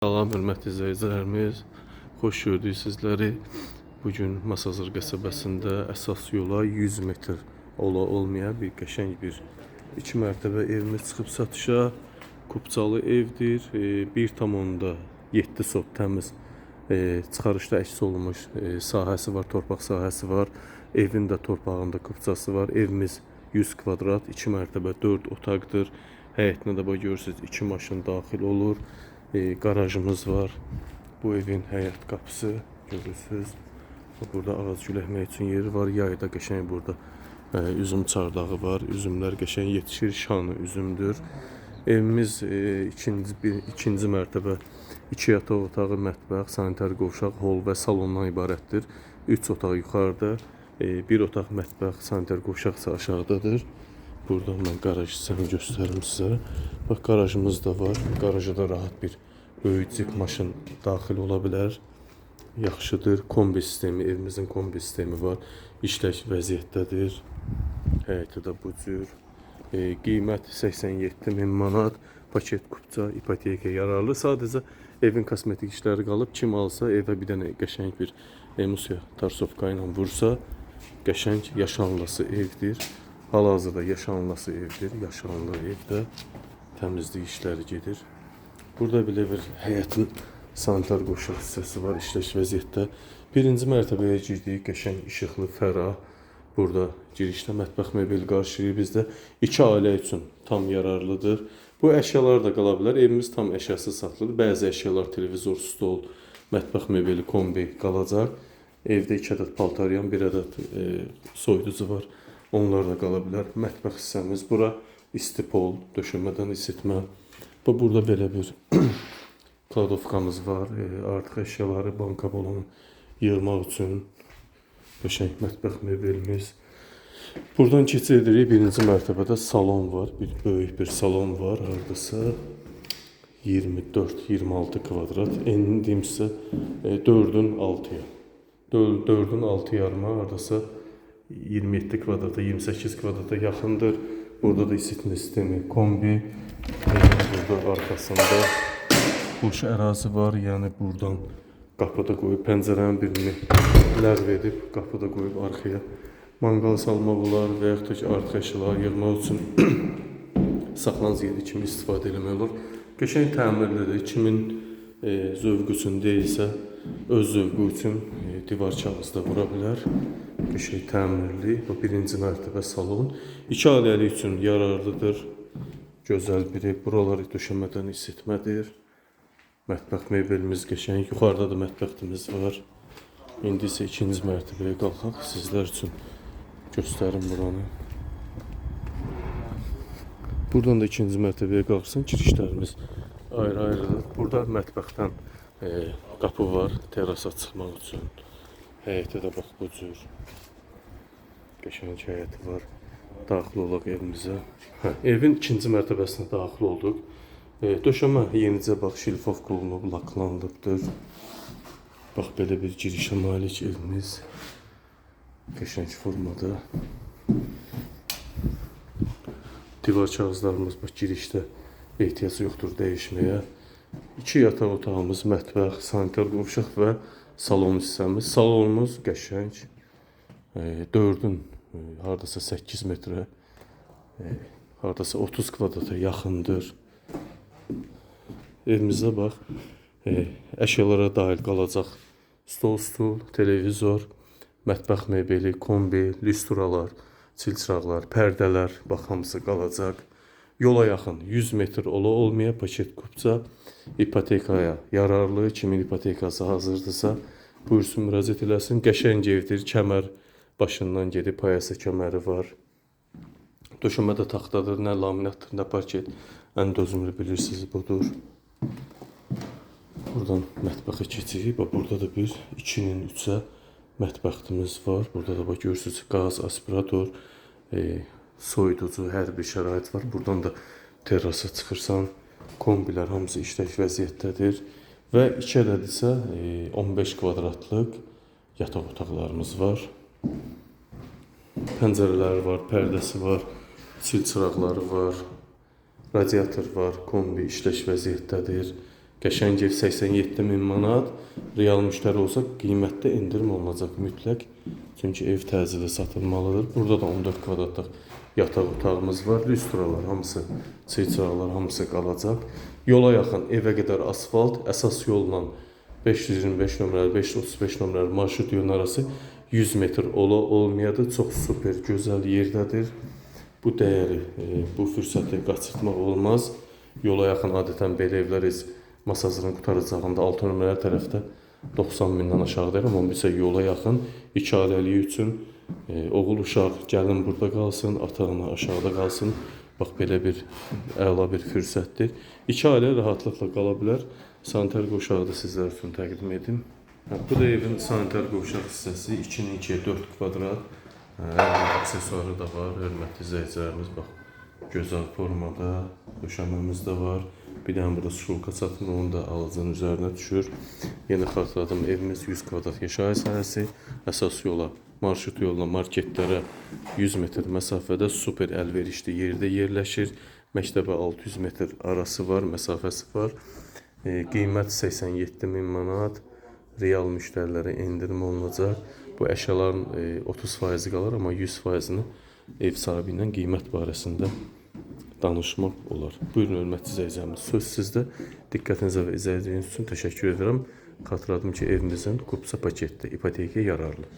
Salam, hörmətli izləyicilərimiz. Xoş gördük sizləri. Bugün Masazır qəsəbəsində əsas yola 100 metr olmayan bir qəşəng bir 2 mərtəbə evimiz çıxıb satışa. Kupçalı evdir. 1,7 sot təmiz çıxarışda əks olunmuş sahəsi var, torpaq sahəsi var. Evin də torpağında kupçası var. Evimiz 100 kvadrat, 2 mərtəbə, 4 otaqdır. Həyətinə də görürsünüz 2 maşın daxil olur. Garajımız var. Bu evin həyət qapısı görürsünüz. Burada ağac güləkmək üçün yeri var. Yayda qəşəng burada üzüm çardağı var. Üzümlər qəşəng yetişir. Şanı üzümdür. Evimiz ikinci mərtəbə, 2 yataq otağı, mətbəx, sanitar qovşaq, hol və salondan ibarətdir. 3 otaq yuxarıda, 1 otaq mətbəx, sanitar qovşaq isə aşağıdadır. Buradan mən garaj hissəni göstərim sizə. Bax, garajımız da var. Garaja da rahat bir böyük cip maşın daxil ola bilər. Yaxşıdır. Kombi sistemi, evimizin kombi sistemi var. İşlək vəziyyətdədir. Həyəti də bu cür. Qiymət 87.000 manat. Paket kupça, ipoteka yararlı. Sadəcə evin kosmetik işləri qalıb. Kim alsa evə bir dənə qəşəng bir emulsiya tarsovka ilə vursa, qəşəng yaşanlısı evdir. Hal-hazırda yaşanlısı evdir. Yaşanlı evdə təmizlik işləri gedir. Burada belə bir həyətin sanitar qovşaq hissəsi var, işlək vəziyyətdə. Birinci mərtəbəyə girdik, qəşəng işıqlı, fərah. Burada girişdə mətbəx mebeli qarşılayır. Bizdə 2 ailə üçün tam yararlıdır. Bu əşyalar da qala bilər. Evimiz tam əşyasız satılır. Bəzi əşyalar, televizor, stol, mətbəx mebeli, kombi qalacaq. Evdə 2 ədəd paltaryan, 1 ədəd soyuducu var. Onlar da qala bilər. Mətbəx hissəmiz bura. İsti pol, döşəmədən isitmə. Burada belə bir kladovkamız var. Artıq əşyaları, banka bolunu yığmaq üçün qəşəng mətbəx mebelimiz. Buradan keçirik. Birinci mərtəbədə salon var. Böyük bir salon var. Hardasa 24-26 kvadrat. Endim isə 4-ün 6-ya. 4-ün 6 yarıma, hardasa 27 kvadrata, 28 kvadrata yaxındır. Burada da isitmə sistemi, kombi. Burada arxasında boş ərazi var. Yəni buradan qapıda qoyub pəncərənin birini ləğv edib qapıda qoyub arxaya manqal salmaq olar və yaxud da ki, artıq əşyalar yığmaq üçün saxlanıc yeri kimi istifadə etmək olur. Qəşəng təmirlidir. Kimin zövqü üçün deyilsə, öz zövqü üçün divar kağızı da vura bilər. Qəşəng təmirli. Bu birinci mərtəbə salon. 2 ailəli üçün yararlıdır. Gözəl biri. Buraları döşəmədən isitmədir. Mətbəx mebelimiz qəşəng. Yuxarıda da mətbəximiz var. İndi isə ikinci mərtəbəyə qalxaq. Sizlər üçün göstərim buranı. Buradan da ikinci mərtəbəyə qalxırsan, girişlərimiz ayrı-ayrıdır. Burada mətbəxdən qapı var, terasa çıxmaq üçün. Həyətə də bax bu cür. Qəşəng həyəti var. Daxil olaq evimizə. Evin ikinci mərtəbəsinə daxil olduq. Döşəmə yenicə bax şilfovka olunub, laklanılıbdır. Bax belə bir girişə malik evimiz. Qəşəng formada. Divar kağızlarımız bax girişdə ehtiyac yoxdur dəyişməyə. 2 yataq otağımız, mətbəx, sanitar qovşaq və salon hissəmiz. Salonumuz qəşəng. 4-ün hardasa 8 metrə, hardasa 30 kvadrata yaxındır. Evimizdə bax, əşyalara dair qalacaq stol, televizor, mətbəx mebeli, kombi, lüstralar, çilçıraqlar, pərdələr, bax hamısı qalacaq. Yola yaxın 100 metr olmaya paket kupça, ipotekaya yararlı. Kimin ipotekası hazırdırsa buyursun, müraciət eləsin. Qəşəng evdir, kəmər başından gedib payası kəməri var. Döşəmədə taxtadır, nə laminatdır, nə parket. Ən dözümlü bilirsiniz budur. Buradan mətbəxə keçirik. Burada da bir 2-nin 3-ə mətbəximiz var. Burada da görürsünüz qaz, aspirator, soyuducu, hər bir şərait var. Buradan da terrasa çıxırsan, kombilər hamısı işlək vəziyyətdədir. Və 2 ədəd isə 15 kvadratlıq yataq otaqlarımız var. Pəncərələri var, pərdəsi var, çilçıraqları var, radiator var, kombi işlək vəziyyətdədir. Qəşəng ev 87 min manat. Real müştəri olsa qiymətdə endirim olunacaq mütləq. Çünki ev təcili satılmalıdır. Burada da 14 kvadratlıq yataq otağımız var. Lüstralar hamısı, çırçıraqlar hamısı qalacaq. Yola yaxın evə qədər asfalt, əsas yolla 525 nömrəli, 535 nömrəli marşrut yolun arası 100 metr ola olmayadır. Çox super, gözəl yerdədir. Bu dəyəri, bu fürsəti qaçırtmaq olmaz. Yola yaxın adətən belə evlər Masazırın qutaracağında 6 nömrəli tərəfdə 90 mindən aşağıdır. Amma bizə yola yaxın 2 ailəliyi üçün oğul uşaq gəlin burada qalsın, ata-ana aşağıda qalsın. Bax belə bir əla bir fürsətdir. 2 ailə rahatlıqla qala bilər. Sanitar qovşağı da sizlər üçün təqdim edim. Bu da evin sanitar qovşaq hissəsi 2-nin 2-yə 4 kvadrat. Aksesuarı da var. Hörmətli izləyicilərimiz, bax gözəl formada döşəməmiz də var. Bir dənə burada şulka çatmır, onu da alıcının üzərinə düşür. Yeni xatırladım, evimiz 100 kvadrat yaşayış sahəsi. Əsas yola, marşrut yolla marketlərə 100 metr məsafədə super əlverişli yerdə yerləşir. Məktəbə 600 metr arası var, məsafəsi var. Qiymət 87 min manat. Real müştərilərə endirim olunacaq. Bu əşyaların 30% qalar, amma 100%-ni ev sahibi ilə qiymət barəsində danışmaq olar. Buyurun, hörmətli izləyicilərimiz, söz sizdə. Diqqətinizə və izlədiyiniz üçün təşəkkür edirəm. Xatırladım ki, evimizin Kupsa paketli, ipotekaya yararlı.